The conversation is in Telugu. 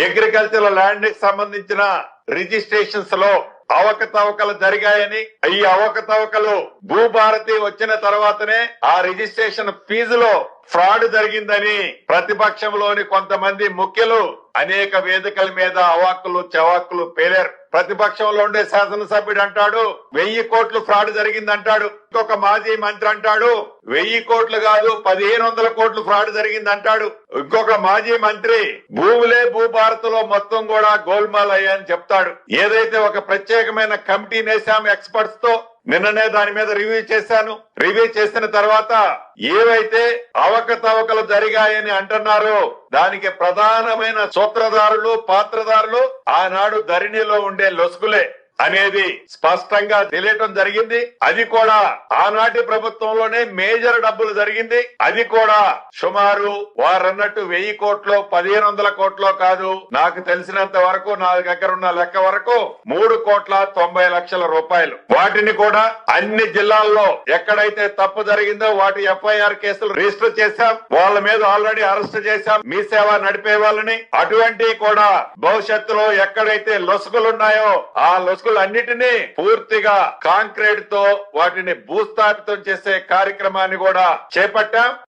అగ్రికల్చర్ ల్యాండ్ కి సంబంధించిన రిజిస్ట్రేషన్స్ లో అవకతవకలు జరిగాయని, ఈ అవకతవకలు భూభారతి వచ్చిన తర్వాతనే ఆ రిజిస్ట్రేషన్ ఫీజులో ఫ్రాడ్ జరిగిందని ప్రతిపక్షంలోని కొంతమంది ముఖ్యులు అనేక వేదికల మీద అవాక్కులు చవాక్కులు పేలారు. ప్రతిపక్షంలో ఉండే శాసనసభ్యుడు అంటాడు 1000 కోట్లు ఫ్రాడ్ జరిగిందంటాడు. ఇంకొక మాజీ మంత్రి అంటాడు 1000 కోట్లు కాదు 1500 కోట్లు ఫ్రాడ్ జరిగిందంటాడు. ఇంకొక మాజీ మంత్రి భూములే భూభారత్లో మొత్తం కూడా గోల్మాల్ అయ్యాయని చెప్తాడు. ఏదైతే ఒక ప్రత్యేకమైన కమిటీ నేసాం ఎక్స్పర్ట్స్ తో, నిన్ననే దాని మీద రివ్యూ చేశాను. రివ్యూ చేసిన తర్వాత ఏవైతే అవకతవకలు జరిగాయని అంటున్నారో దానికి ప్రధానమైన సూత్రధారులు, పాత్రధారులు ఆనాడు ధరణిలో ఉండే లొసుగులే అనేది స్పష్టంగా తెలియటం జరిగింది. అది కూడా ఆనాటి ప్రభుత్వంలోనే మేజర్ డబ్బులు జరిగింది. అది కూడా సుమారు వారన్నట్టు 1000 కోట్లు 1500 కోట్లు కాదు, నాకు తెలిసినంత వరకు నా దగ్గర ఉన్న లెక్క వరకు 3,90,00,000 రూపాయలు. వాటిని కూడా అన్ని జిల్లాల్లో ఎక్కడైతే తప్పు జరిగిందో వాటి FIR కేసులు రిజిస్టర్ చేశాం. వాళ్ళ మీద ఆల్రెడీ అరెస్ట్ చేశాం, మీ సేవ నడిపే వాళ్ళని. అటువంటి కూడా భవిష్యత్తులో ఎక్కడైతే లొసుగులున్నాయో ఆ లొసుగులు అన్నిటినీ పూర్తిగా కాంక్రీట్ తో వాటిని భూస్థాపితం చేసే కార్యక్రమాన్ని కూడా చేపట్టాం.